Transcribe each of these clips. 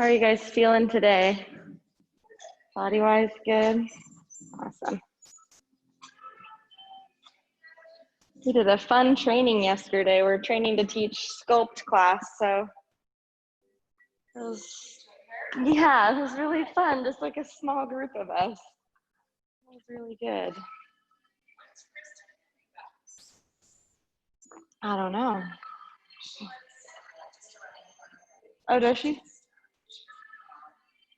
How are you guys feeling today? Body-wise, good? Awesome. We did a fun training yesterday. We're training to teach sculpt class, so it was, yeah, it was really fun. Just like a small group of us. It was really good. I don't know. Oh, does she?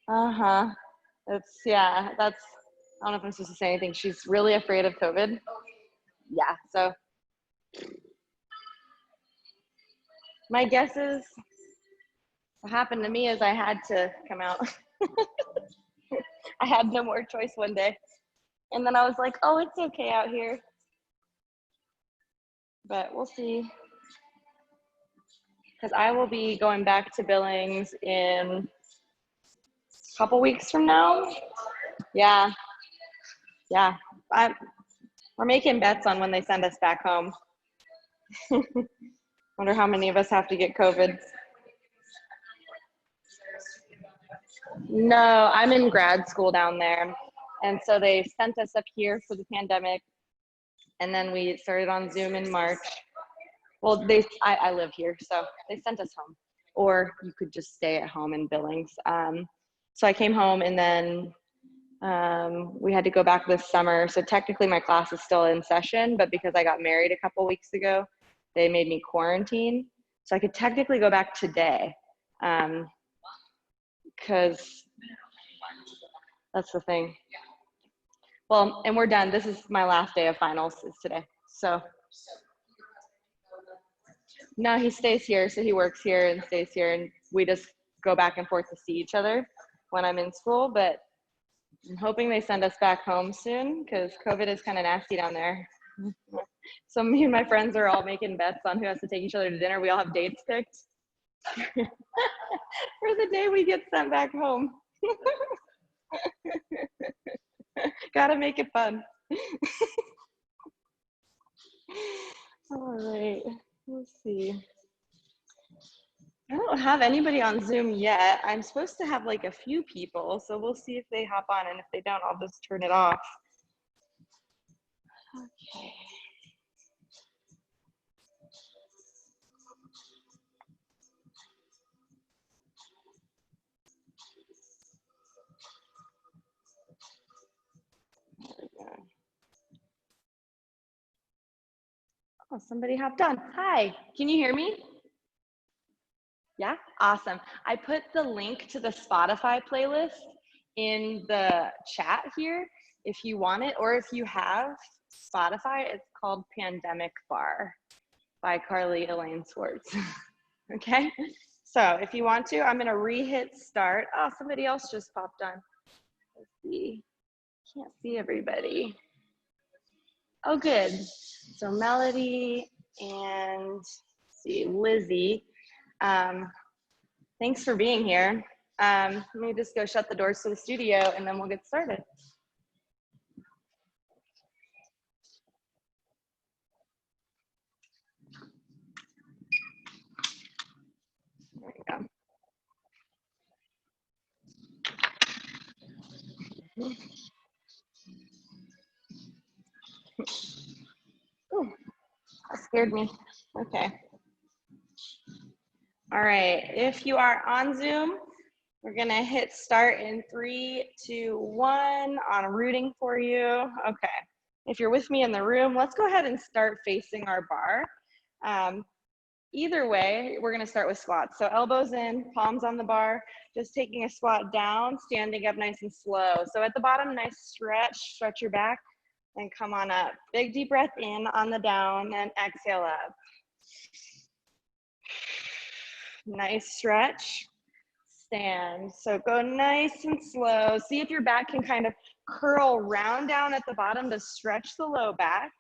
Uh-huh. It's, yeah, that's, I don't know if I'm supposed to say anything. She's really afraid of COVID. Yeah, so my guess is what happened to me is I had to come out. I had no more choice one day. And then I was like, oh, it's okay out here. But we'll see. Because I will be going back to Billings in a couple weeks from now. Yeah. Yeah. We're making bets on when they send us back home. Wonder how many of us have to get COVID. No, I'm in grad school down there. And so they sent us up here for the pandemic. And then we started on Zoom in March. Well, I live here, so they sent us home. Or you could just stay at home in Billings. So I came home, and then we had to go back this summer. So technically my class is still in session, but because I got married a couple weeks ago, they made me quarantine. So I could technically go back today. Because that's the thing. Well, and we're done. This is my last day of finals is today. So no, he stays here. So he works here and stays here, and we just go back and forth to see each other when I'm in school. But I'm hoping they send us back home soon because COVID is kind of nasty down there. So me and my friends are all making bets on who has to take each other to dinner. We all have dates picked for the day we get sent back home. Gotta make it fun. All right, let's see. I don't have anybody on Zoom yet. I'm supposed to have like a few people, so we'll see if they hop on, and if they don't, I'll just turn it off. Okay. There we go. Oh, somebody hopped on. Hi, can you hear me? Yeah, awesome. I put the link to the Spotify playlist in the chat here if you want it, or if you have Spotify, it's called Pandemic Barre by Carly Elaine Swartz. Okay, so if you want to, I'm gonna re-hit start. Oh, somebody else just popped on. Let's see, can't see everybody. Oh, good. So Melody and let's see, Lizzie. Thanks for being here. Let me just go shut the doors to the studio, and then we'll get started. There we go. Ooh, that scared me. Okay. All right, if you are on Zoom, we're gonna hit start in 3, 2, 1 on rooting for you. Okay, if you're with me in the room, let's go ahead and start facing our bar. Either way, we're gonna start with squats. So elbows in, palms on the bar, just taking a squat down, standing up nice and slow. So at the bottom, nice stretch your back, and come on up. Big deep breath in on the down, and exhale up. Nice stretch, stand. So go nice and slow. See if your back can kind of curl round down at the bottom to stretch the low back.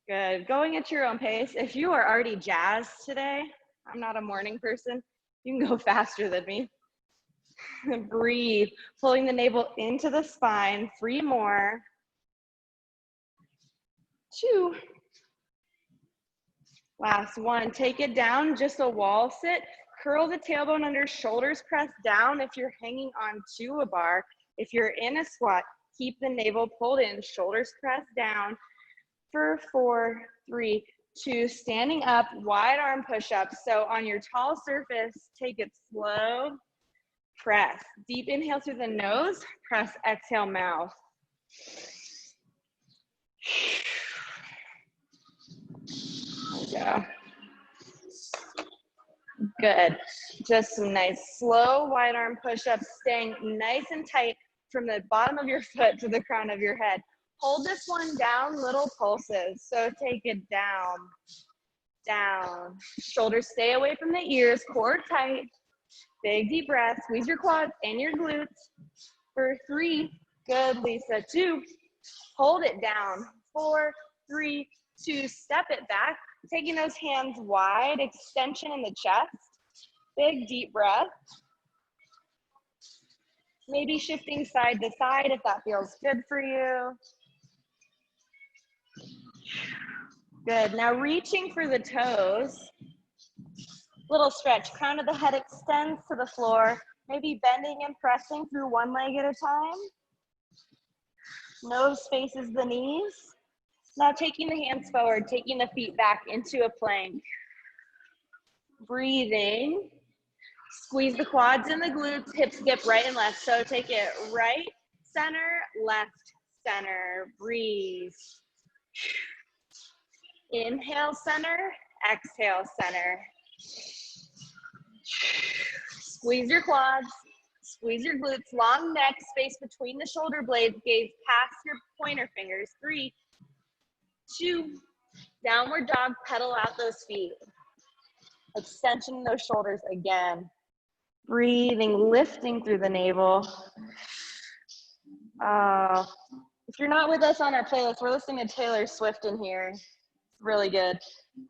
Good, going at your own pace. If you are already jazzed today, I'm not a morning person, you can go faster than me. Breathe, pulling the navel into the spine. 3 more. 2. Last one, take it down, just a wall sit. Curl the tailbone under, shoulders pressed down if you're hanging on to a bar. If you're in a squat, keep the navel pulled in, shoulders pressed down for 4, 3, 2, standing up, wide arm push-ups. So on your tall surface, take it slow, press. Deep inhale through the nose, press, exhale, mouth. There we go. Good. Just some nice slow wide arm push-ups, staying nice and tight from the bottom of your foot to the crown of your head. Hold this one down, little pulses. So take it down, down. Shoulders stay away from the ears, core tight. Big deep breath. Squeeze your quads and your glutes. For 3, good, Lisa. 2, hold it down. 4, 3, 2, step it back. Taking those hands wide, extension in the chest. Big deep breath. Maybe shifting side to side if that feels good for you. Good, now reaching for the toes. Little stretch, crown of the head extends to the floor. Maybe bending and pressing through one leg at a time. Nose faces the knees. Now taking the hands forward, taking the feet back into a plank. Breathing. Squeeze the quads and the glutes, hips skip right and left. So take it right, center, left, center. Breathe. Inhale, center, exhale, center. Squeeze your quads, squeeze your glutes, long neck, space between the shoulder blades, gaze past your pointer fingers. 3, 2, downward dog, pedal out those feet. Extension in those shoulders again. Breathing, lifting through the navel. If you're not with us on our playlist, we're listening to Taylor Swift in here. It's really good.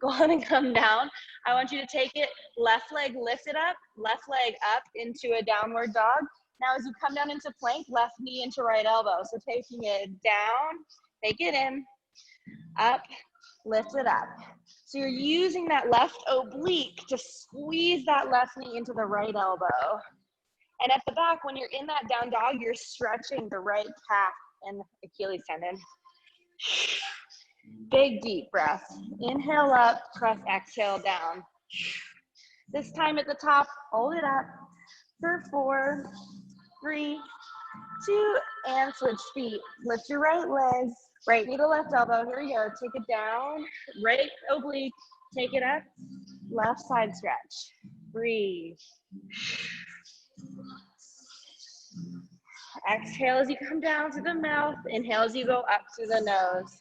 Go on and come down. I want you to take it, left leg lifted up, left leg up into a downward dog. Now as you come down into plank, left knee into right elbow. So taking it down, take it in, up, lift it up. So you're using that left oblique to squeeze that left knee into the right elbow. And at the back, when you're in that down dog, you're stretching the right calf and Achilles tendon. Big deep breath. Inhale up, press, exhale down. This time at the top, hold it up for 4, 3, 2, and switch feet. Lift your right leg, right knee to left elbow. Here we go. Take it down, right oblique, take it up, left side stretch. Breathe. Exhale as you come down to the mouth. Inhale as you go up to the nose.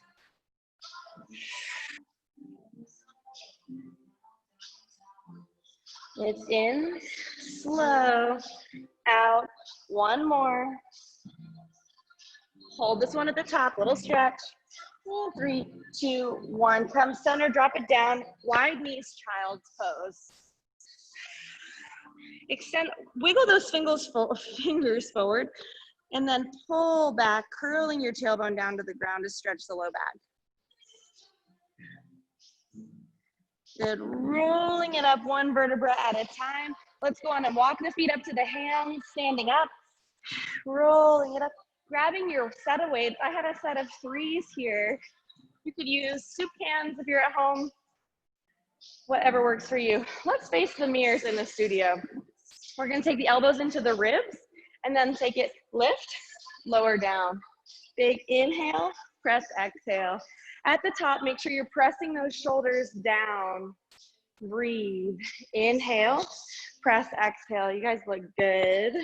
It's in, slow, out, one more. Hold this one at the top, little stretch. 3, 2, 1, come center, drop it down, wide knees, child's pose. Extend, wiggle those fingers forward, and then pull back, curling your tailbone down to the ground to stretch the low back. Good, rolling it up one vertebra at a time. Let's go on and walk the feet up to the hands, standing up, rolling it up, grabbing your set of weights. I had a set of 3s here. You could use soup cans if you're at home, whatever works for you. Let's face the mirrors in the studio. We're gonna take the elbows into the ribs and then take it lift, lower down. Big inhale, press, exhale. At the top, make sure you're pressing those shoulders down. Breathe. Inhale, press, exhale. You guys look good.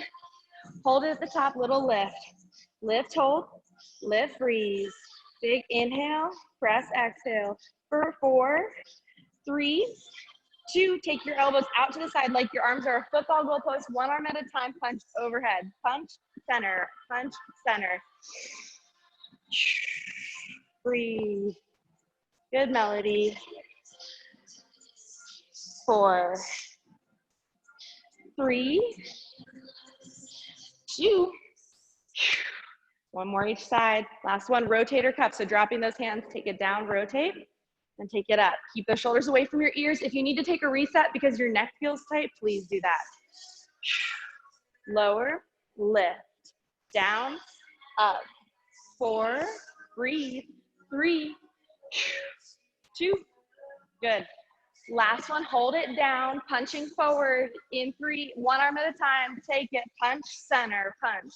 Hold it at the top, little lift. Lift, hold, lift, breathe. Big inhale, press, exhale. For 4, 3, 2, take your elbows out to the side like your arms are a football goalpost, one arm at a time, punch overhead. Punch, center, punch, center. Breathe. Good melody. 4, 3, 2. One more each side. Last one, rotator cuff. So dropping those hands, take it down, rotate. and take it up. Keep those shoulders away from your ears. If you need to take a reset because your neck feels tight, please do that. Lower, lift, down, up, 4, breathe, 3, 2, good. Last one, hold it down, punching forward in 3, one arm at a time, take it, punch, center, punch.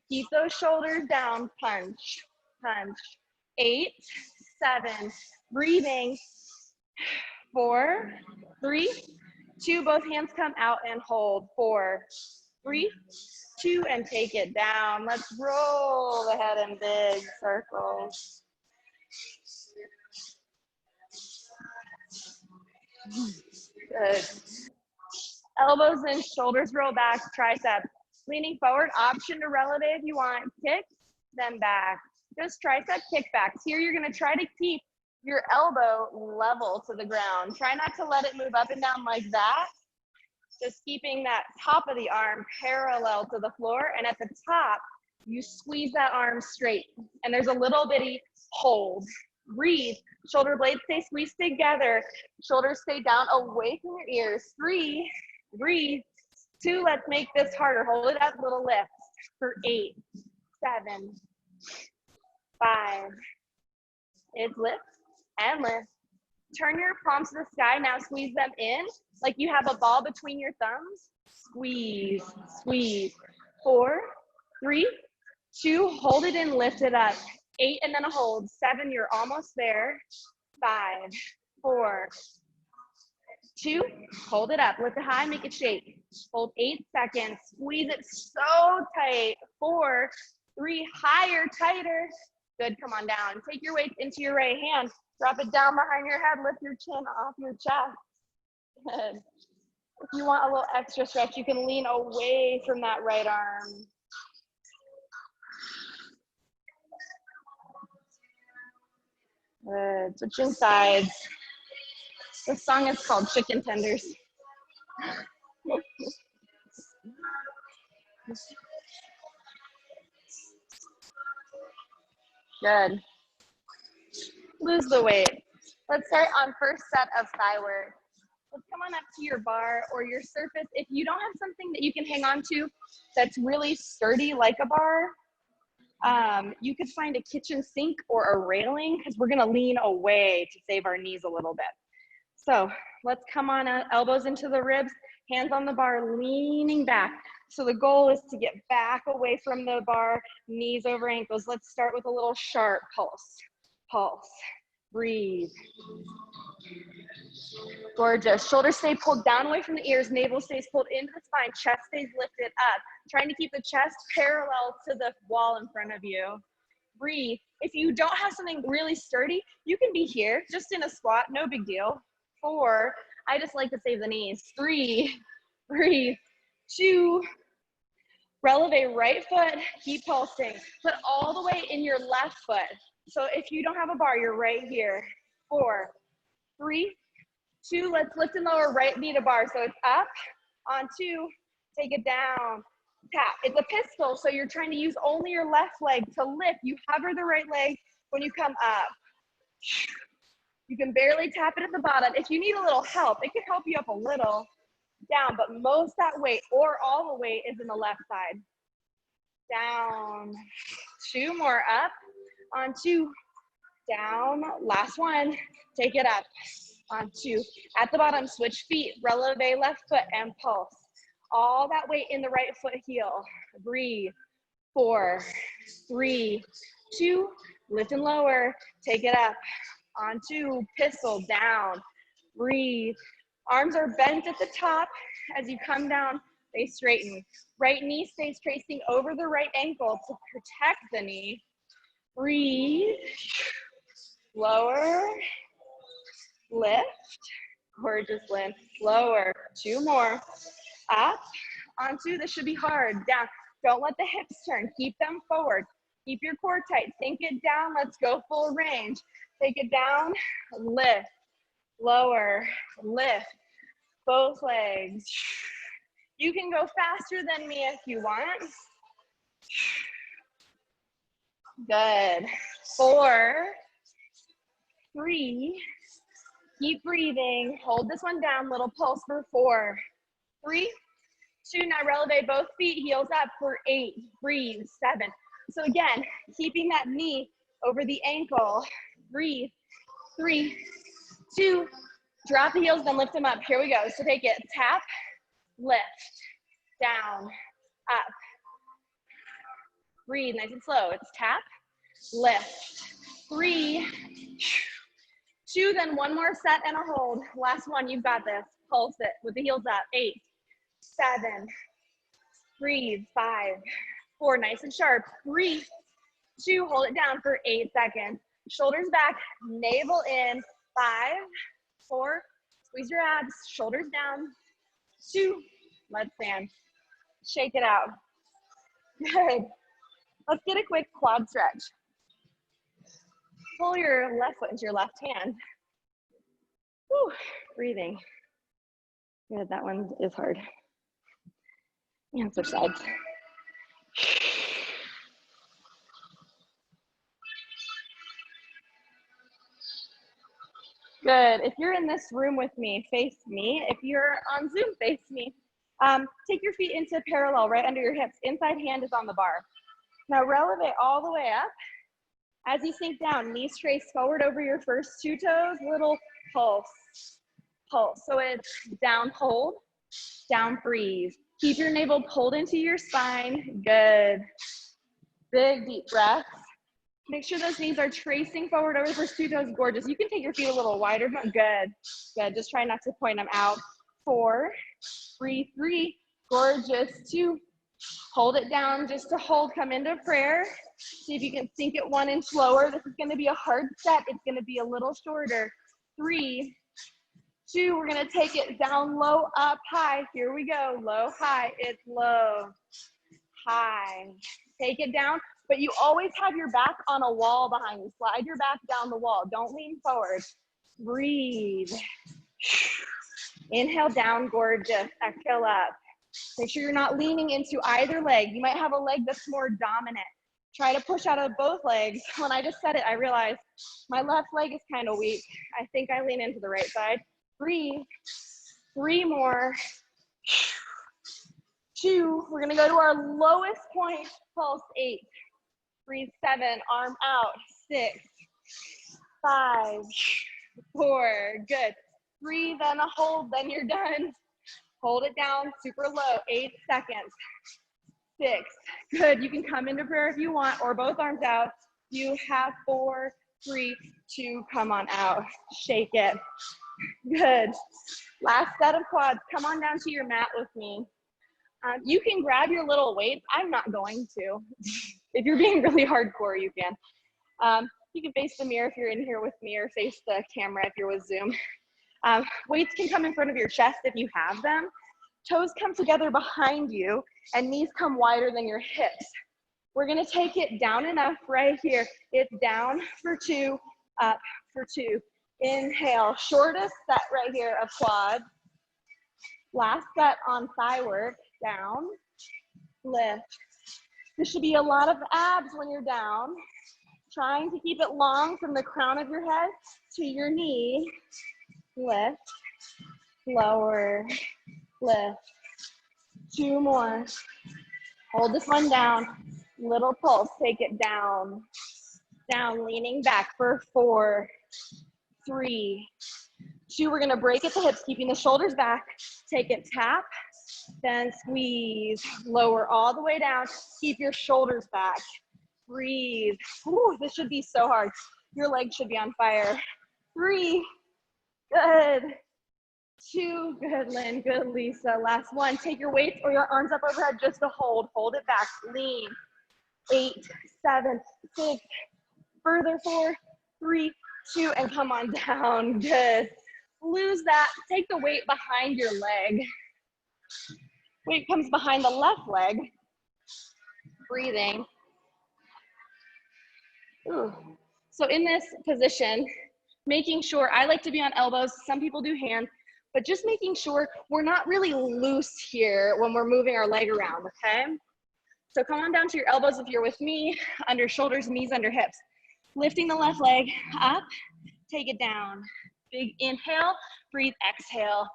Keep those shoulders down, punch, punch. 8, 7, breathing, 4, 3, 2, both hands come out and hold, 4, 3, 2, and take it down. Let's roll the head in big circles. Good. Elbows in, shoulders roll back, triceps. Leaning forward, option to releve if you want. Kick, then back. Just tricep kickbacks. Here you're gonna try to keep your elbow level to the ground. Try not to let it move up and down like that. Just keeping that top of the arm parallel to the floor, and at the top, you squeeze that arm straight. And there's a little bitty hold. Breathe. Shoulder blades stay squeezed together. Shoulders stay down away from your ears. 3, breathe. 2, let's make this harder. Hold it up, little lift for 8, 7, 5. It's lift and lift. Turn your palms to the sky. Now squeeze them in like you have a ball between your thumbs. Squeeze, squeeze. 4, 3, 2, hold it in, lift it up. 8, and then a hold. 7, you're almost there. 5, 4, 2, hold it up. Lift it high, make it shake. Hold 8 seconds. Squeeze it so tight. 4, 3, higher, tighter. Good, come on down. Take your weight into your right hand. Drop it down behind your head. Lift your chin off your chest. Good. If you want a little extra stretch, you can lean away from that right arm. Good. Switching sides. This song is called Chicken Tenders. Good. Lose the weight. Let's start on first set of thigh work. Let's come on up to your bar or your surface. If you don't have something that you can hang on to that's really sturdy like a bar, you could find a kitchen sink or a railing, because we're gonna lean away to save our knees a little bit. So let's come on elbows into the ribs, hands on the bar, leaning back. So the goal is to get back away from the bar, knees over ankles. Let's start with a little sharp pulse. Pulse, breathe. Gorgeous. Shoulders stay pulled down away from the ears, navel stays pulled into the spine, chest stays lifted up. Trying to keep the chest parallel to the wall in front of you. Breathe. If you don't have something really sturdy, you can be here, just in a squat, no big deal. 4, I just like to save the knees. 3, breathe. 2, releve right foot, keep pulsing. Put all the weight in your left foot. So if you don't have a bar, you're right here. 4, 3, 2, let's lift and lower right knee to bar. So it's up on 2, take it down, tap. It's a pistol, so you're trying to use only your left leg to lift. You hover the right leg when you come up. You can barely tap it at the bottom. If you need a little help, it can help you up a little down, but most that weight or all the weight is in the left side. Down, 2 more, up on 2, down, last one, take it up on 2. At the bottom, switch feet, releve left foot and pulse. All that weight in the right foot heel. Breathe. 4, 3, 2, lift and lower, take it up on 2, pistol down, breathe. Arms are bent at the top. As you come down, they straighten. Right knee stays tracing over the right ankle to protect the knee. Breathe, lower, lift, gorgeous, Lynn, lower, 2 more, up, on 2, this should be hard, down. Don't let the hips turn, keep them forward. Keep your core tight, sink it down, let's go full range. Take it down, lift, lower, lift, both legs. You can go faster than me if you want. Good. 4, 3, keep breathing. Hold this one down, little pulse for 4, 3, 2, now releve both feet, heels up for 8, breathe, 7. So again, keeping that knee over the ankle, breathe, 3, 2, drop the heels, then lift them up. Here we go. So take it, tap, lift, down, up. Breathe nice and slow. It's tap, lift, 3, 2, then one more set and a hold. Last one, you've got this. Pulse it with the heels up. 8, 7, breathe, 5, 4, nice and sharp. 3, 2, hold it down for 8 seconds. Shoulders back, navel in. 5, 4, squeeze your abs, shoulders down. 2, let's stand. Shake it out. Good. Let's get a quick quad stretch. Pull your left foot into your left hand. Whew, breathing. Good, that one is hard. And switch sides. Good. If you're in this room with me, face me. If you're on Zoom, face me. Take your feet into parallel, right under your hips. Inside hand is on the bar. Now releve all the way up. As you sink down, knees trace forward over your first 2 toes, little pulse, pulse. So it's down, hold, down, breathe. Keep your navel pulled into your spine. Good. Big, deep breaths. Make sure those knees are tracing forward over the first 2 toes. Gorgeous. You can take your feet a little wider, but good. Good. Just try not to point them out. 4, breathe, 3, gorgeous. 2, hold it down just to hold. Come into prayer. See if you can sink it 1 inch lower. This is going to be a hard set. It's going to be a little shorter. 3, 2, we're going to take it down, low, up, high. Here we go. Low, high. It's low, high. Take it down, but you always have your back on a wall behind you. Slide your back down the wall. Don't lean forward. Breathe. Inhale down, gorgeous. Exhale up. Make sure you're not leaning into either leg. You might have a leg that's more dominant. Try to push out of both legs. When I just said it, I realized my left leg is kind of weak. I think I lean into the right side. Breathe. 3 more. 2, we're gonna go to our lowest point, pulse. 8, breathe. 7, arm out. 6, 5, 4, good. 3, then a hold, then you're done. Hold it down, super low, 8 seconds. 6, good. You can come into prayer if you want, or both arms out. You have 4, 3, 2, come on out. Shake it. Good. Last set of quads. Come on down to your mat with me. You can grab your little weights. I'm not going to. If you're being really hardcore, you can. You can face the mirror if you're in here with me, or face the camera if you're with Zoom. Weights can come in front of your chest if you have them. Toes come together behind you, and knees come wider than your hips. We're gonna take it down enough right here. It's down for 2, up for 2. Inhale, shortest set right here of quads. Last set on thigh work, down, lift. There should be a lot of abs when you're down. Trying to keep it long from the crown of your head to your knee. Lift, lower, lift. 2 more. Hold this one down. Little pulse, take it down. Down, leaning back for 4, 3, 2. We're gonna break at the hips, keeping the shoulders back. Take it, tap, then squeeze. Lower all the way down. Keep your shoulders back. Breathe. Ooh, this should be so hard. Your legs should be on fire. 3, good. 2, good, Lynn, good, Lisa. Last one. Take your weights or your arms up overhead just to hold. Hold it back, lean. 8, 7, 6, further 4, 3, 2, and come on down. Good. Lose that. Take the weight behind your leg. Weight comes behind the left leg. Breathing. Ooh. So in this position, making sure, I like to be on elbows. Some people do hands, but just making sure we're not really loose here when we're moving our leg around, okay? So come on down to your elbows if you're with me, under shoulders, knees under hips. Lifting the left leg up, take it down. Big inhale, breathe, exhale.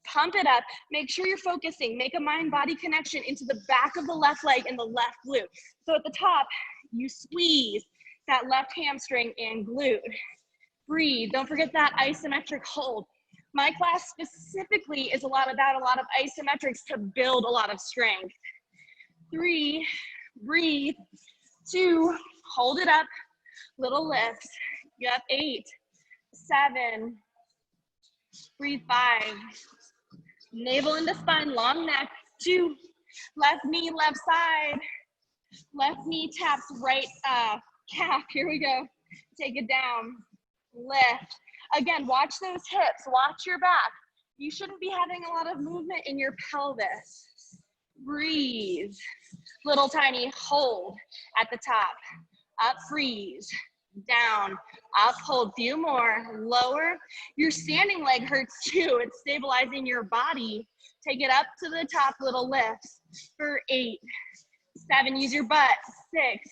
Pump it up. Make sure you're focusing. Make a mind-body connection into the back of the left leg and the left glute. So at the top, you squeeze that left hamstring and glute. Breathe. Don't forget that isometric hold. My class specifically is about a lot of isometrics to build a lot of strength. 3, breathe. 2, hold it up. Little lifts. Yep, 8, 7, breathe. 5, navel into spine, long neck. 2, left knee, left side. Left knee taps right calf. Here we go. Take it down. Lift. Again, watch those hips. Watch your back. You shouldn't be having a lot of movement in your pelvis. Breathe. Little tiny hold at the top. Up, freeze. Down, up, hold. Few more. Lower. Your standing leg hurts too. It's stabilizing your body. Take it up to the top, little lifts. For 8, 7, use your butt. 6,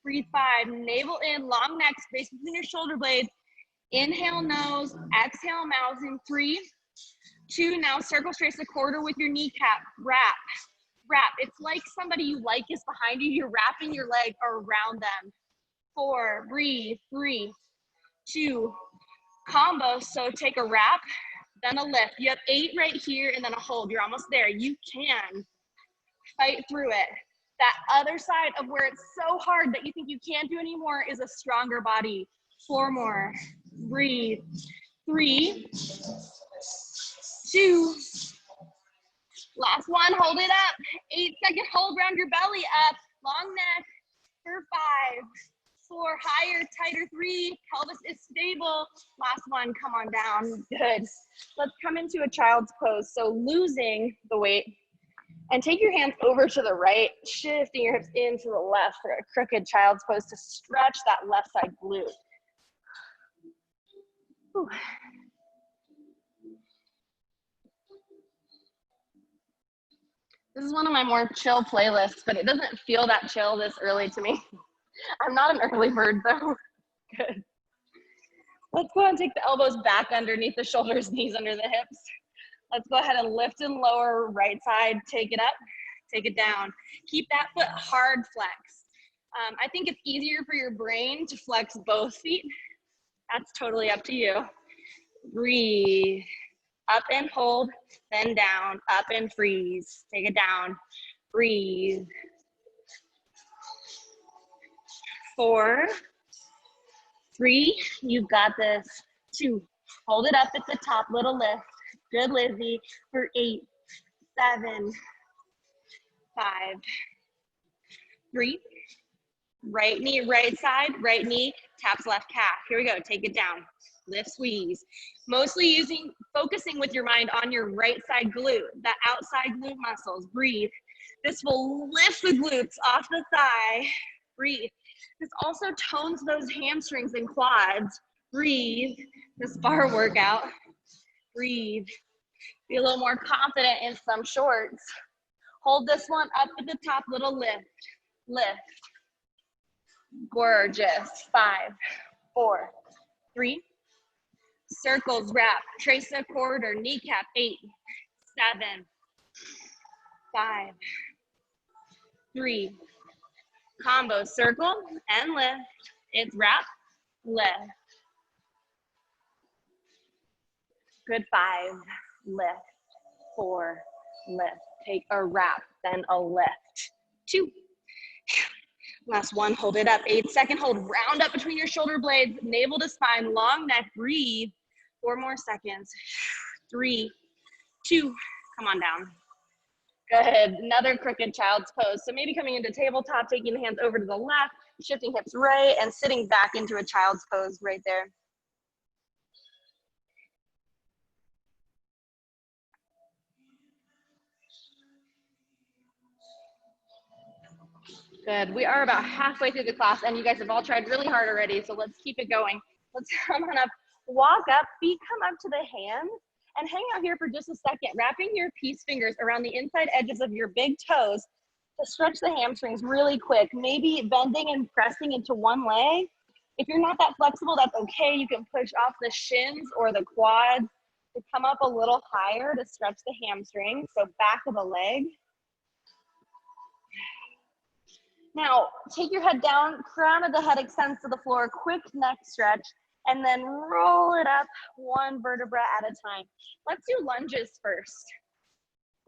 breathe. 5, navel in, long neck, space between your shoulder blades. Inhale, nose, exhale, mouth in 3, 2, now circle straight to quarter with your kneecap. Wrap, wrap. It's like somebody you like is behind you. You're wrapping your leg around them. 4, breathe. 3, 2, combo. So take a wrap, then a lift. You have 8 right here and then a hold. You're almost there. You can fight through it. That other side of where it's so hard that you think you can't do anymore is a stronger body. 4 more. Breathe. 3, 2, last one. Hold it up. 8-second hold, round your belly up. Long neck for 5, 4, higher, tighter. 3, pelvis is stable. Last one, come on down. Good. Let's come into a child's pose. So losing the weight. And take your hands over to the right, shifting your hips into the left for a crooked child's pose to stretch that left side glute. Whew. This is one of my more chill playlists, but it doesn't feel that chill this early to me. I'm not an early bird though. Good. Let's go ahead and take the elbows back underneath the shoulders, knees under the hips. Let's go ahead and lift and lower, right side, take it up, take it down. Keep that foot hard flex. I think it's easier for your brain to flex both feet. That's totally up to you. Breathe. Up and hold, then down, up and freeze. Take it down. Breathe. 4, 3, you've got this. 2, hold it up at the top, little lift. Good, Lizzie. For 8, 7, 5, 3, right knee, right side, right knee, taps left calf. Here we go, take it down. Lift, squeeze. Mostly focusing with your mind on your right side glute, the outside glute muscles. Breathe. This will lift the glutes off the thigh. Breathe. This also tones those hamstrings and quads. Breathe. This bar workout. Breathe. Be a little more confident in some shorts. Hold this one up at the top, little lift. Lift. Gorgeous. 5, 4, 3. Circles, wrap, trace a quarter, kneecap. 8, 7, 5, 3. Combo, circle and lift. It's wrap, lift. Good. 5, lift. 4, lift. Take a wrap, then a lift. 2. Last one, hold it up. 8-second hold, round up between your shoulder blades, navel to spine, long neck, breathe. 4 more seconds. 3, 2, come on down. Good, another crooked child's pose. So maybe coming into tabletop, taking the hands over to the left, shifting hips right, and sitting back into a child's pose right there. Good, we are about halfway through the class and you guys have all tried really hard already, so let's keep it going. Let's come on up, walk up, feet come up to the hands, and hang out here for just a second, wrapping your peace fingers around the inside edges of your big toes to stretch the hamstrings really quick, maybe bending and pressing into one leg. If you're not that flexible, that's okay. You can push off the shins or the quads to come up a little higher to stretch the hamstring. So back of the leg. Now, take your head down, crown of the head extends to the floor, quick neck stretch, and then roll it up one vertebra at a time. Let's do lunges first.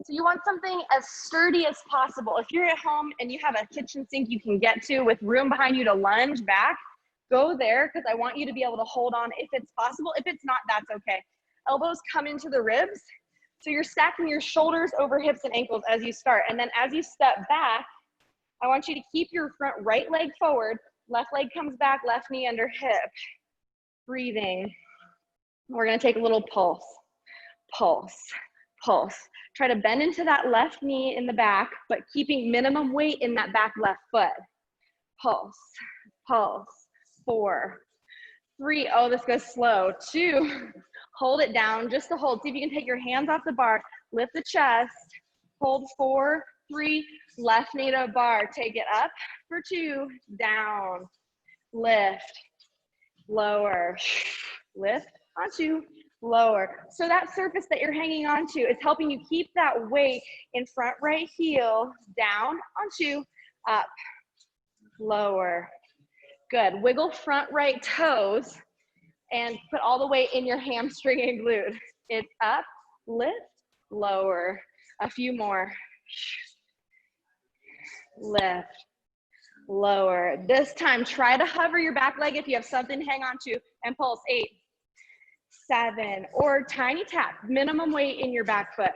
So you want something as sturdy as possible. If you're at home and you have a kitchen sink you can get to with room behind you to lunge back, go there because I want you to be able to hold on if it's possible. If it's not, that's okay. Elbows come into the ribs. So you're stacking your shoulders over hips and ankles as you start. And then as you step back, I want you to keep your front right leg forward, left leg comes back, left knee under hip. Breathing. We're gonna take a little pulse, pulse, pulse. Try to bend into that left knee in the back, but keeping minimum weight in that back left foot. Pulse, pulse, 4, 3, oh, this goes slow, 2, hold it down, just to hold. See if you can take your hands off the bar, lift the chest, hold 4, 3, left knee to bar, take it up for 2, down, lift, lower, lift, onto, lower. So that surface that you're hanging onto is helping you keep that weight in front right heel, down, onto, up, lower. Good, wiggle front right toes and put all the weight in your hamstring and glute. It's up, lift, lower. A few more. Lift, lower. This time, try to hover your back leg if you have something to hang on to and pulse. 8, 7, or tiny tap, minimum weight in your back foot.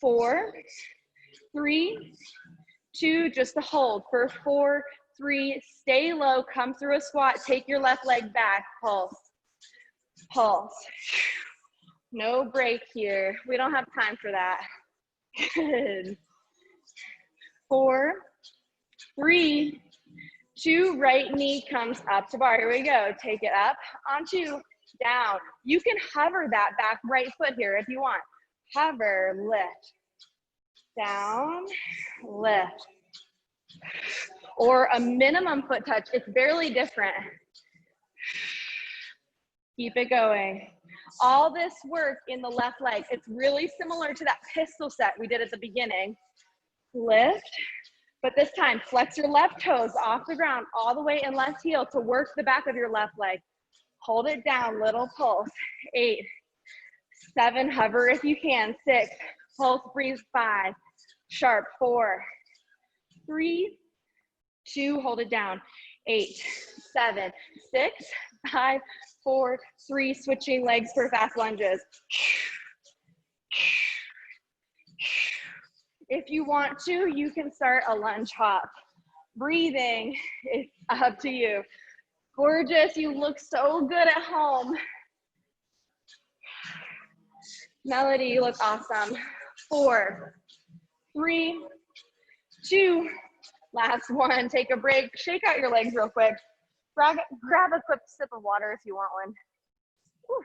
4, 3, 2, just to hold for 4, 3, stay low, come through a squat, take your left leg back, pulse, pulse. No break here. We don't have time for that. Good. 4, 3, 2, right knee comes up to bar. Here we go. Take it up, onto, down. You can hover that back right foot here if you want. Hover, lift, down, lift. Or a minimum foot touch. It's barely different. Keep it going. All this work in the left leg, it's really similar to that pistol set we did at the beginning. Lift, but this time flex your left toes off the ground all the way in left heel to work the back of your left leg. Hold it down, little pulse. 8, 7, hover if you can. 6, pulse, breathe. 5, sharp. 4, 3, 2, hold it down. 8, 7, 6, 5, 4, 3, switching legs for fast lunges. If you want to, you can start a lunge hop. Breathing is up to you. Gorgeous, you look so good at home. Melody, you look awesome. 4, 3, 2, last one. Take a break, shake out your legs real quick. Grab a quick sip of water if you want one. Whew.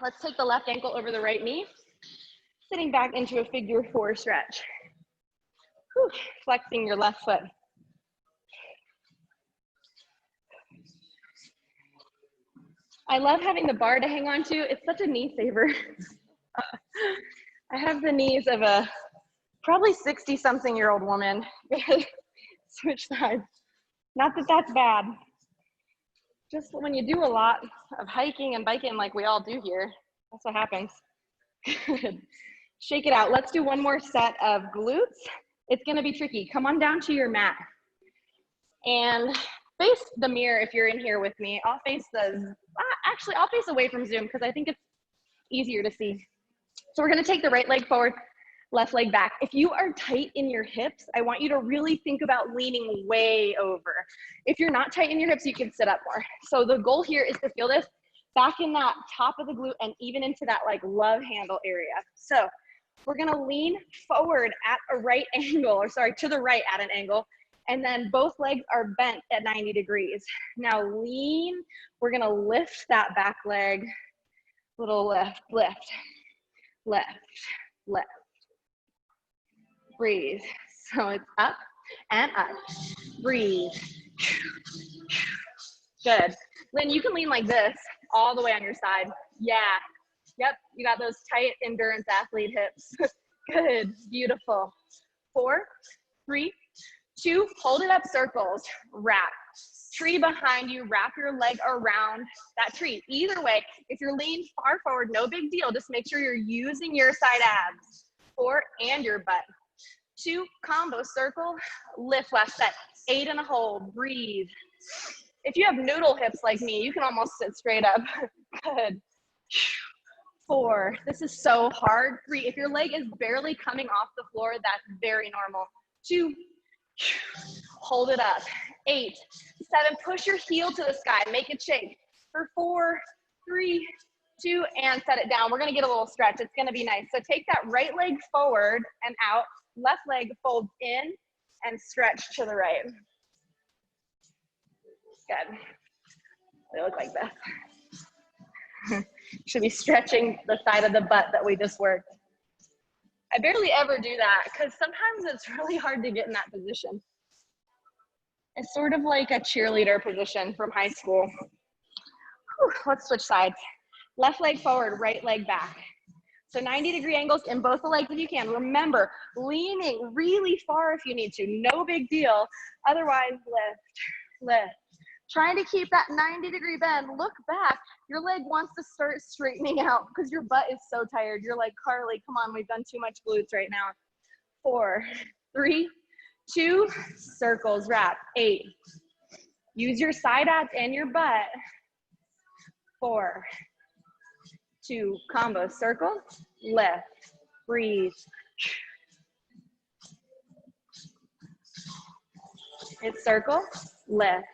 Let's take the left ankle over the right knee, sitting back into a figure 4 stretch. Whew. Flexing your left foot. I love having the bar to hang on to. It's such a knee saver. I have the knees of a probably 60-something-year-old woman. Switch sides. Not that that's bad. Just when you do a lot of hiking and biking like we all do here, that's what happens. Good. Shake it out. Let's do one more set of glutes. It's gonna be tricky. Come on down to your mat and face the mirror if you're in here with me. I'll face actually I'll face away from Zoom because I think it's easier to see. So we're gonna take the right leg forward, left leg back. If you are tight in your hips, I want you to really think about leaning way over. If you're not tight in your hips, you can sit up more. So the goal here is to feel this back in that top of the glute and even into that like love handle area. So we're gonna lean forward at a right angle, or sorry, to the right at an angle, and then both legs are bent at 90 degrees. Now lean, we're gonna lift that back leg, little lift, lift, lift, lift. breathe. So it's up and up, breathe. Good. Lynn, you can lean like this all the way on your side. Yeah. Yep, you got those tight endurance athlete hips. Good, beautiful. 4, 3, 2, hold it up, circles, wrap. Tree behind you, wrap your leg around that tree. Either way, if you're leaned far forward, no big deal. Just make sure you're using your side abs, 4, and your butt. 2, combo circle, lift last set. 8 and a hold, breathe. If you have noodle hips like me, you can almost sit straight up. Good. 4, this is so hard. 3, if your leg is barely coming off the floor, that's very normal. 2, hold it up. 8, 7, push your heel to the sky, make it shake. For 4, 3, 2, and set it down. We're gonna get a little stretch, it's gonna be nice. So take that right leg forward and out, left leg folds in and stretch to the right. Good. They look like this. Should be stretching the side of the butt that we just worked. I barely ever do that because sometimes it's really hard to get in that position. It's sort of like a cheerleader position from high school. Whew, let's switch sides. Left leg forward, right leg back. So 90-degree angles in both the legs if you can. Remember, leaning really far if you need to. No big deal. Otherwise, lift, lift. Trying to keep that 90-degree bend. Look back. Your leg wants to start straightening out because your butt is so tired. You're like, Carly, come on, we've done too much glutes right now. 4, 3, 2, circles, wrap. 8. Use your side abs and your butt. 4, 2, combo circle, lift, breathe. It's circle, lift.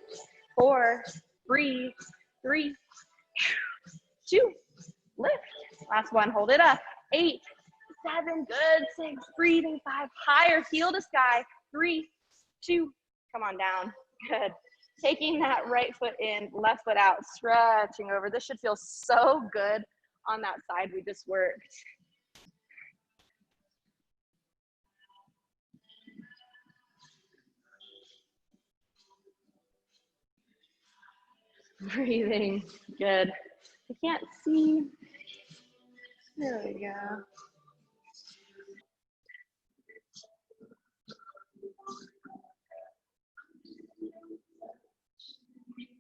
4, breathe. 3, 2, lift. Last one, hold it up. 8, 7, good. 6, breathing. 5, higher, heel to sky. 3, 2, come on down. Good. Taking that right foot in, left foot out, stretching over. This should feel so good on that side we just worked. Breathing, good. I can't see. There we go.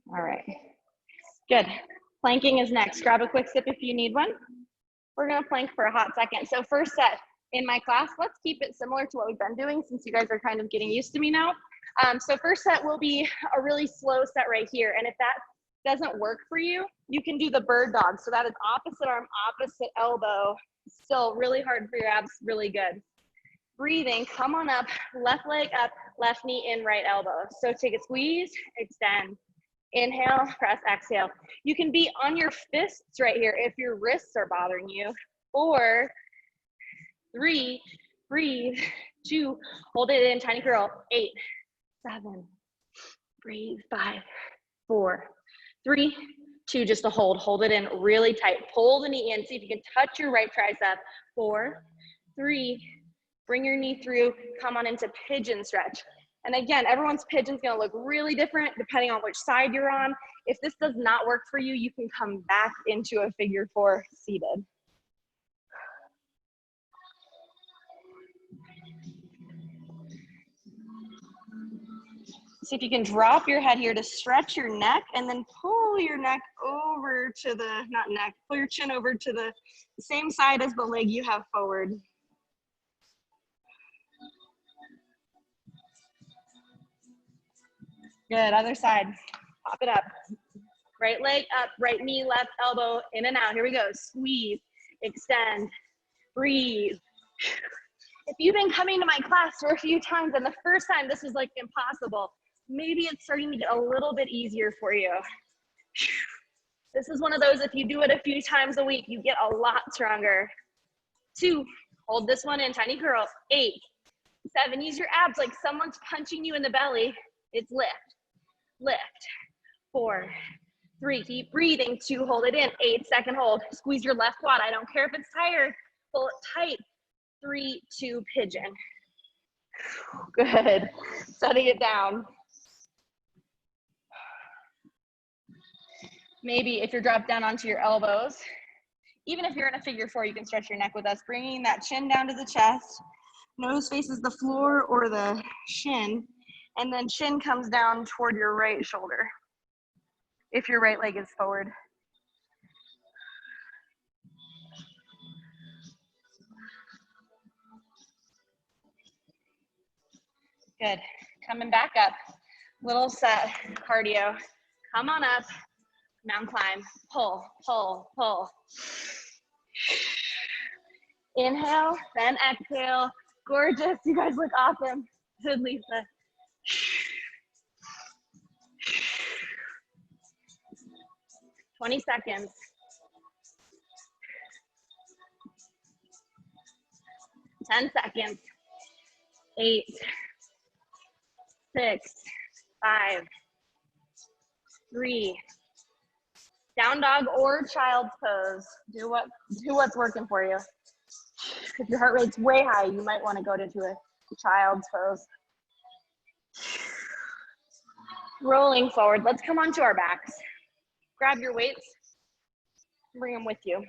All right, good. Planking is next. Grab a quick sip if you need one. We're gonna plank for a hot second. So first set in my class, let's keep it similar to what we've been doing since you guys are kind of getting used to me now. So first set will be a really slow set right here. And if that doesn't work for you, you can do the bird dog. So that is opposite arm, opposite elbow. Still really hard for your abs, really good. Breathing, come on up, left leg up, left knee in, right elbow. So take a squeeze, extend. Inhale, press, exhale. You can be on your fists right here if your wrists are bothering you. 4, 3, breathe. 2, hold it in, tiny curl. 8, 7, breathe. 5, 4, 3, 2, just a hold it in really tight. Pull the knee in, see if you can touch your right tricep. 4, 3, bring your knee through, come on into pigeon stretch. And again, everyone's pigeon's gonna look really different depending on which side you're on. If this does not work for you, you can come back into a figure 4 seated. See if you can drop your head here to stretch your neck and then pull your neck over to the, not neck, pull your chin over to the same side as the leg you have forward. Good, other side, pop it up. Right leg up, right knee, left elbow, in and out. Here we go, squeeze, extend, breathe. If you've been coming to my class for a few times and the first time this was like impossible, maybe it's starting to get a little bit easier for you. This is one of those, if you do it a few times a week, you get a lot stronger. 2, hold this one in, tiny curl. 8, 7, use your abs like someone's punching you in the belly. It's lift, lift. 4, 3, keep breathing. 2, hold it in. 8, second hold. Squeeze your left quad. I don't care if it's tired. Pull it tight. 3, 2, pigeon. Good. Setting it down. Maybe if you're dropped down onto your elbows, even if you're in a figure four, you can stretch your neck with us, bringing that chin down to the chest. Nose faces the floor or the shin, and then chin comes down toward your right shoulder if your right leg is forward. Good. Coming back up. Little set cardio. Come on up. Mountain climb. Pull, pull, pull. Inhale, then exhale. Gorgeous. You guys look awesome. Good, Lisa. 20 seconds. 10 seconds. 8, 6, 5, 3. Down dog or child's pose. Do what's working for you. If your heart rate's way high, you might want to go into a child's pose. Rolling forward. Let's come onto our backs. Grab your weights. Bring them with you.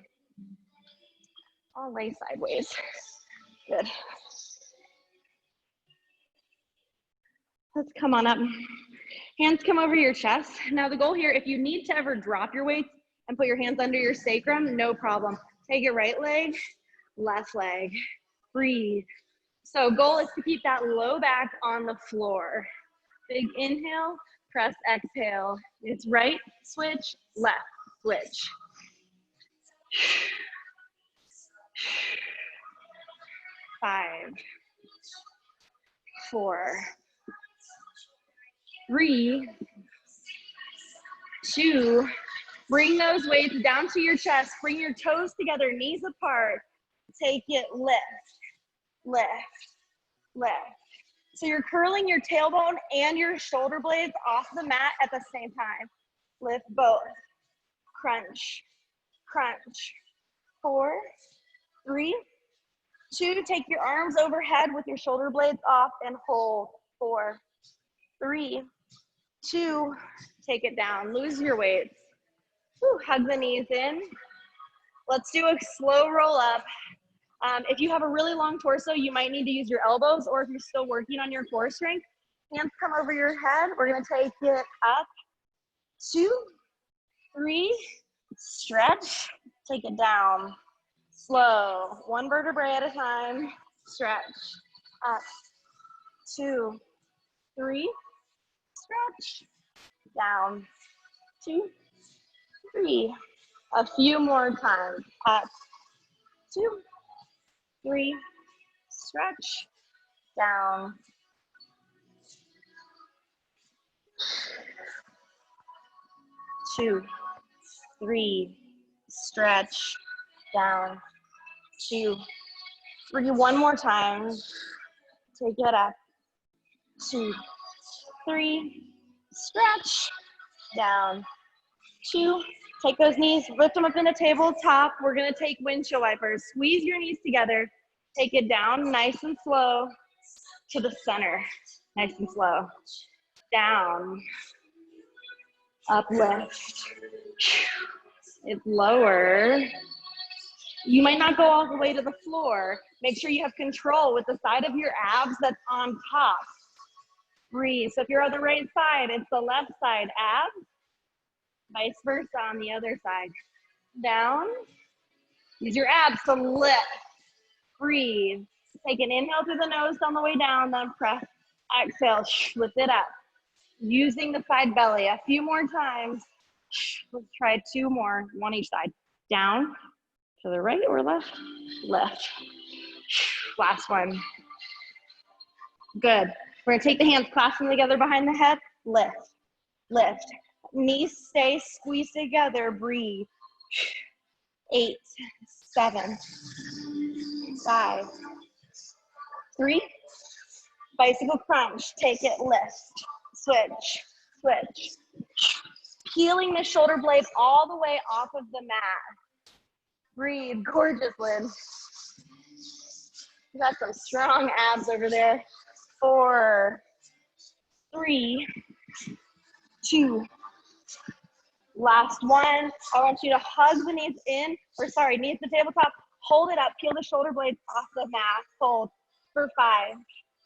I'll lay sideways. Good. Let's come on up. Hands come over your chest. Now the goal here, if you need to ever drop your weights and put your hands under your sacrum, no problem. Take your right leg, left leg. Breathe. So goal is to keep that low back on the floor. Big inhale, press exhale. It's right switch, left switch. 5, 4, 3, 2. Bring those weights down to your chest. Bring your toes together, knees apart. Take it, lift, lift, lift. So you're curling your tailbone and your shoulder blades off the mat at the same time. Lift both. Crunch, crunch. 4, 3, 2. Take your arms overhead with your shoulder blades off and hold. 4, 3, 2. Take it down. Lose your weights. Whew, hug the knees in. Let's do a slow roll up. If you have a really long torso, you might need to use your elbows, or if you're still working on your core strength, hands come over your head. We're gonna take it up. 2, 3, stretch, take it down. Slow, 1 vertebrae at a time. Stretch, up. 2, 3, stretch, down. 2, 3. A few more times. Up. 2, 3, stretch, down. 2, 3, stretch, down. 2, 3. One more time. Take it up. 2, 3, stretch, down. 2. Take those knees, lift them up in a tabletop. We're gonna take windshield wipers. Squeeze your knees together. Take it down nice and slow to the center. Nice and slow. Down. Uplift. It's lower. You might not go all the way to the floor. Make sure you have control with the side of your abs that's on top. Breathe. So if you're on the right side, it's the left side abs. Vice versa on the other side. Down. Use your abs to lift. Breathe. Take an inhale through the nose on the way down, then press. Exhale. Lift it up. Using the side belly. A few more times. Let's try 2 more. 1 each side. Down. To the right or left? Left. Last one. Good. We're going to take the hands, clasp them together behind the head. Lift. Lift. Knees stay squeezed together. Breathe. 8, 7, 5, 3. Bicycle crunch. Take it. Lift. Switch. Switch. Peeling the shoulder blade all the way off of the mat. Breathe. Gorgeous, Lynn. You got some strong abs over there. 4, 3, 2. Last one. I want you to hug the knees in, or sorry, knees to tabletop. Hold it up, peel the shoulder blades off the mat. Hold for 5,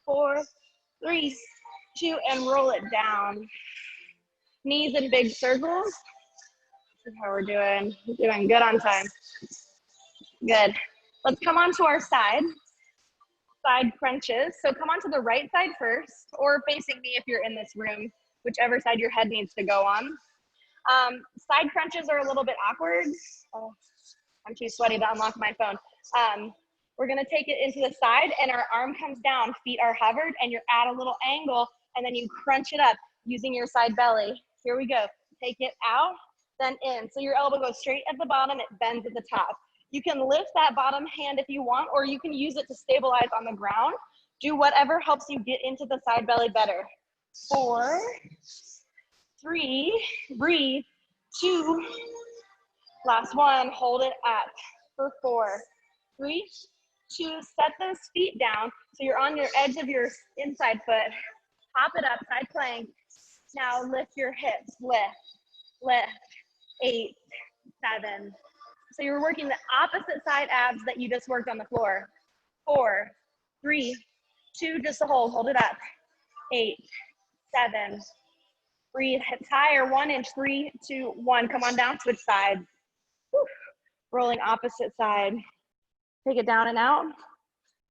4, 3, 2, and roll it down. Knees in big circles. This is how we're doing. We're doing good on time. Good. Let's come on to our side crunches. So come on to the right side first, or facing me if you're in this room, whichever side your head needs to go on. Side crunches are a little bit awkward. Oh, I'm too sweaty to unlock my phone. We're gonna take it into the side and our arm comes down, feet are hovered, and you're at a little angle, and then you crunch it up using your side belly. Here we go. Take it out, then in. So your elbow goes straight at the bottom, it bends at the top. You can lift that bottom hand if you want, or you can use it to stabilize on the ground. Do whatever helps you get into the side belly better. 4, 3, breathe, 2, last one, hold it up for 4, 3, 2, set those feet down so you're on your edge of your inside foot. Hop it up, side plank. Now lift your hips, lift, 8, 7. So you're working the opposite side abs that you just worked on the floor. 4, 3, 2, just a hold it up. 8, 7, breathe, hips higher, 1 inch, 3, 2, 1. Come on down, switch sides. Whew. Rolling opposite side. Take it down and out.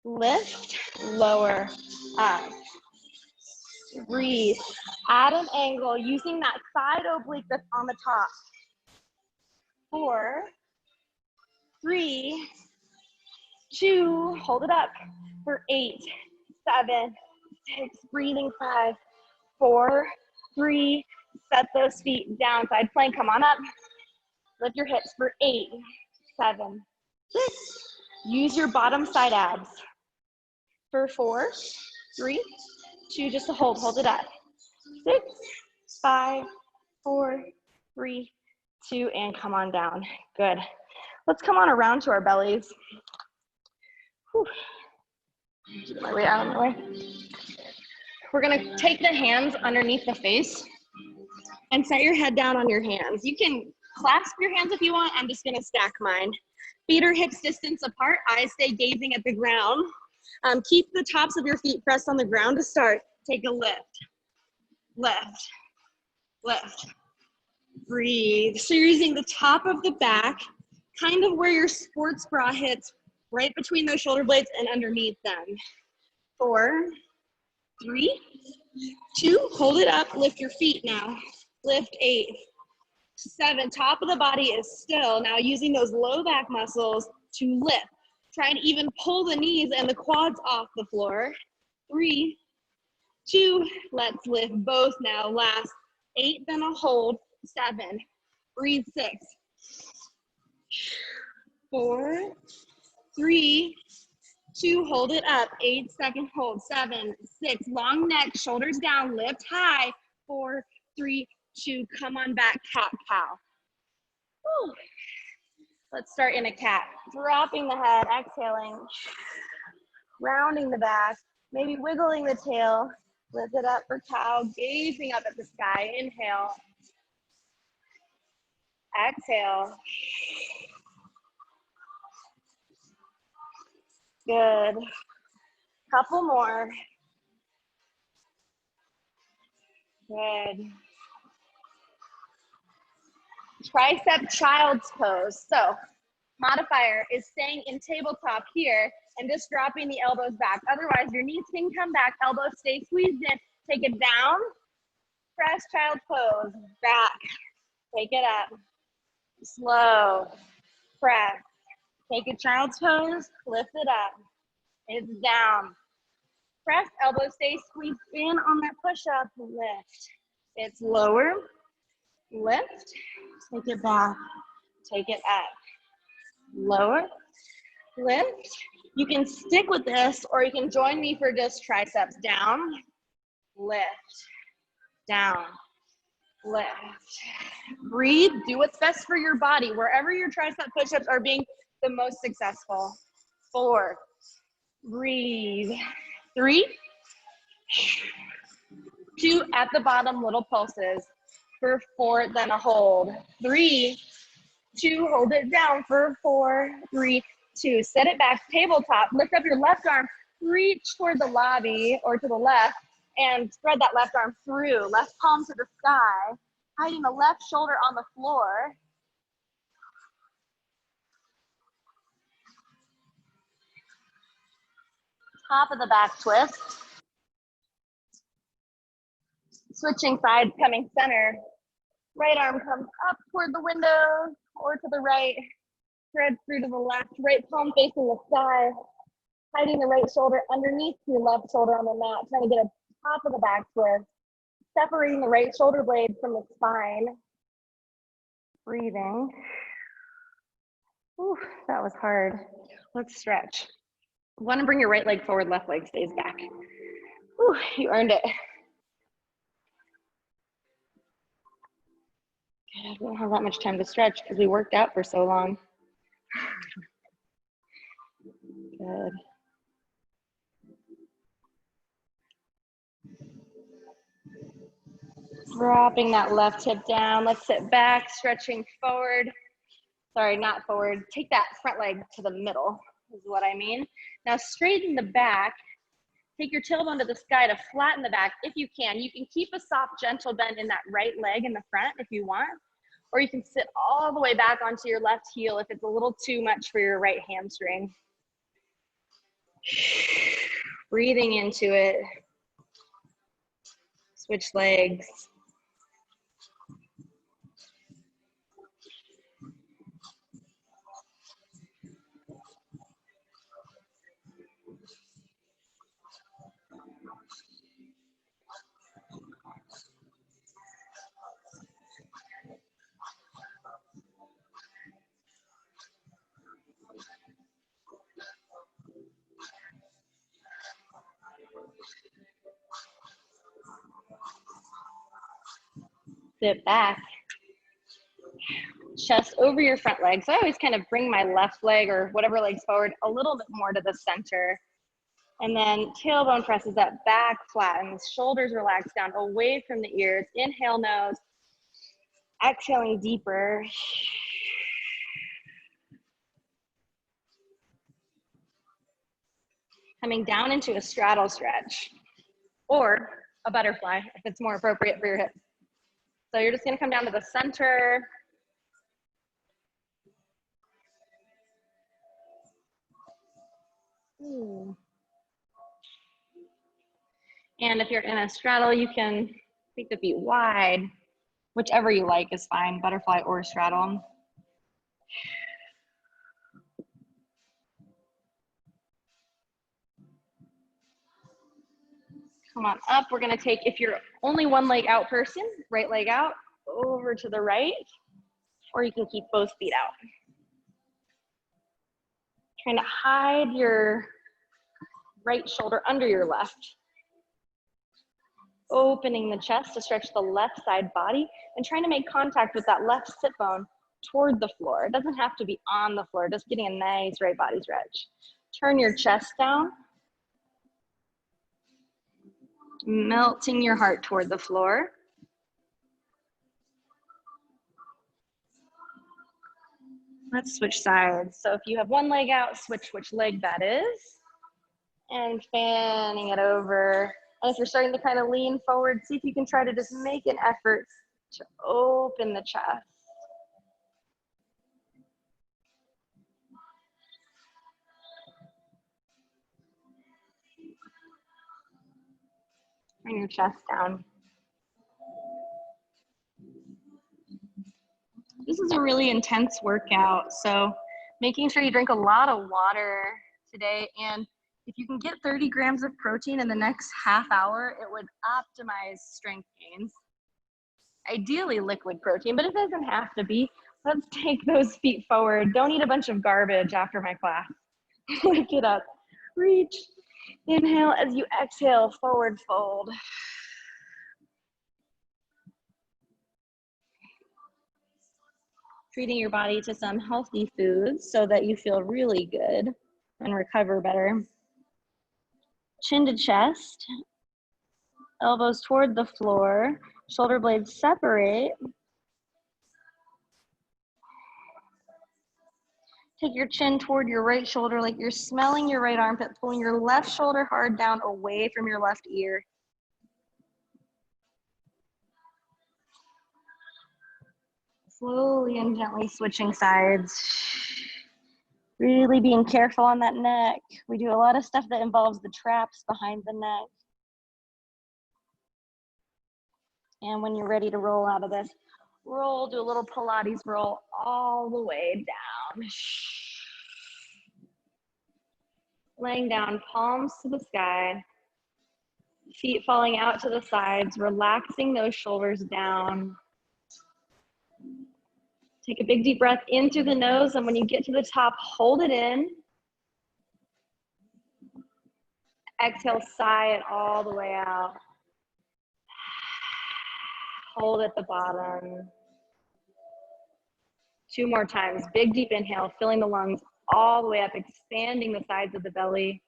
Lift, lower, up. Breathe, at an angle, using that side oblique that's on the top. 4, 3, 2, hold it up for 8, 7, 6, breathing 5, 4, 3, set those feet down, side plank, come on up. Lift your hips for 8, 7, 6. Use your bottom side abs for 4, 3, 2, just to hold it up. 6, 5, 4, 3, 2, and come on down. Good. Let's come on around to our bellies. Whew. Get my way out of the way. We're gonna take the hands underneath the face and set your head down on your hands. You can clasp your hands if you want. I'm just gonna stack mine. Feet are hips distance apart. Eyes stay gazing at the ground. Keep the tops of your feet pressed on the ground to start. Take a lift, lift. Breathe. So you're using the top of the back, kind of where your sports bra hits, right between those shoulder blades and underneath them. 4, 3, 2, hold it up, lift your feet now. Lift 8, 7, top of the body is still. Now using those low back muscles to lift. Try to even pull the knees and the quads off the floor. 3, 2, let's lift both now. Last 8, then a hold. 7, breathe 6, 4, 3, 2, hold it up. 8, second hold. 7, 6, long neck, shoulders down, lift high. 4, 3, 2, come on back, cat cow. Whew. Let's start in a cat. Dropping the head, exhaling, rounding the back, maybe wiggling the tail. Lift it up for cow, gazing up at the sky. Inhale. Exhale. Good. Couple more. Good. Tricep child's pose. So modifier is staying in tabletop here and just dropping the elbows back. Otherwise, your knees can come back, elbows stay squeezed in. Take it down, press child's pose, back, take it up, slow, press, take a child's pose, lift it up, it's down. Press, elbows stay squeezed in on that push-up, lift. It's lower, lift, take it back, take it up, lower, lift. You can stick with this or you can join me for just triceps. Down, lift, down, lift. Breathe, do what's best for your body, wherever your tricep push-ups are being the most successful. 4, breathe. 3, 2 at the bottom, little pulses for 4, then a hold. 3, 2, hold it down for 4, 3, 2. Set it back, tabletop. Lift up your left arm, reach toward the lobby or to the left, and spread that left arm through. Left palm to the sky, hiding the left shoulder on the floor. Top of the back twist. Switching sides, coming center. Right arm comes up toward the window or to the right. Thread through to the left. Right palm facing the sky. Hiding the right shoulder underneath your left shoulder on the mat. Trying to get a top of the back twist. Separating the right shoulder blade from the spine. Breathing. Ooh, that was hard. Let's stretch. Want to bring your right leg forward, left leg stays back. Ooh, you earned it. God, we don't have that much time to stretch because we worked out for so long. Good. Dropping that left hip down. Let's sit back, stretching forward. Sorry, not forward. Take that front leg to the middle is what I mean. Now straighten the back. Take your tailbone to the sky to flatten the back if you can. You can keep a soft, gentle bend in that right leg in the front if you want, or you can sit all the way back onto your left heel if it's a little too much for your right hamstring. Breathing into it. Switch legs. Sit back. Chest over your front leg. So I always kind of bring my left leg or whatever leg's forward a little bit more to the center. And then tailbone presses up, back flattens, shoulders relax down away from the ears. Inhale, nose. Exhaling deeper. Coming down into a straddle stretch or a butterfly if it's more appropriate for your hips. So you're just gonna come down to the center. And if you're in a straddle, you can take the feet wide. Whichever you like is fine, butterfly or straddle. Come on up. We're gonna take, if you're only one leg out person, right leg out, over to the right, or you can keep both feet out. Trying to hide your right shoulder under your left. Opening the chest to stretch the left side body and trying to make contact with that left sit bone toward the floor. It doesn't have to be on the floor, just getting a nice right body stretch. Turn your chest down. Melting your heart toward the floor. Let's switch sides. So if you have one leg out, switch which leg that is. And fanning it over. And if you're starting to kind of lean forward, see if you can try to just make an effort to open the chest. Bring your chest down. This is a really intense workout, so making sure you drink a lot of water today, and if you can get 30 grams of protein in the next half hour, it would optimize strength gains. Ideally liquid protein, but it doesn't have to be. Let's take those feet forward. Don't eat a bunch of garbage after my class. Lift it up, reach, inhale as you exhale, forward fold. Treating your body to some healthy foods so that you feel really good and recover better. Chin to chest. Elbows toward the floor, shoulder blades separate. Take your chin toward your right shoulder like you're smelling your right armpit, pulling your left shoulder hard down away from your left ear. Slowly and gently switching sides. Really being careful on that neck. We do a lot of stuff that involves the traps behind the neck. And when you're ready to roll out of this, roll, do a little Pilates roll all the way down. Laying down, palms to the sky, feet falling out to the sides, relaxing those shoulders down. Take a big deep breath in through the nose, and when you get to the top, hold it in. Exhale, sigh it all the way out. Hold at the bottom. 2 more times. Big deep inhale, filling the lungs all the way up, expanding the sides of the belly.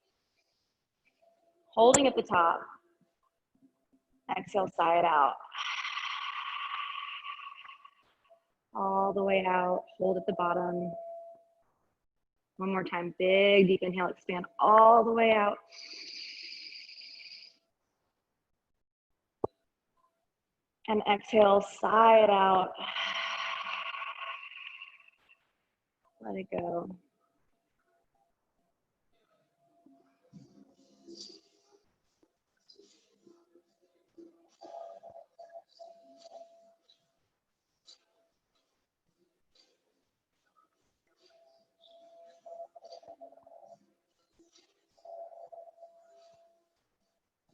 Holding at the top. Exhale, sigh it out. All the way out, hold at the bottom. 1 more time, big deep inhale, expand all the way out. And exhale, sigh it out. Let it go.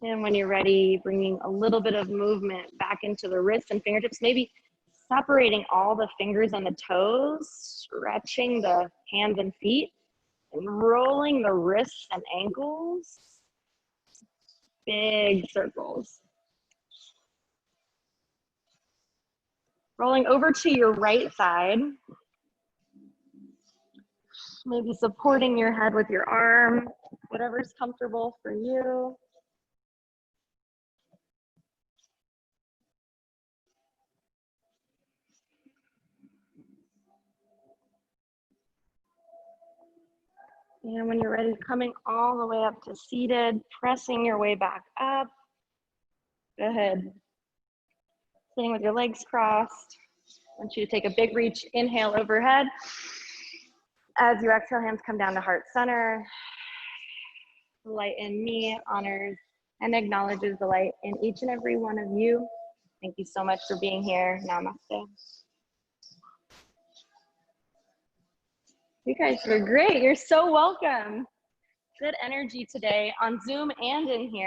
And when you're ready, bringing a little bit of movement back into the wrists and fingertips, maybe separating all the fingers and the toes, stretching the hands and feet, and rolling the wrists and ankles. Big circles. Rolling over to your right side. Maybe supporting your head with your arm, whatever's comfortable for you. And when you're ready, coming all the way up to seated, pressing your way back up. Go ahead. Sitting with your legs crossed. I want you to take a big reach, inhale overhead. As you exhale, hands come down to heart center. The light in me honors and acknowledges the light in each and every one of you. Thank you so much for being here. Namaste. You guys were great. You're so welcome. Good energy today on Zoom and in here.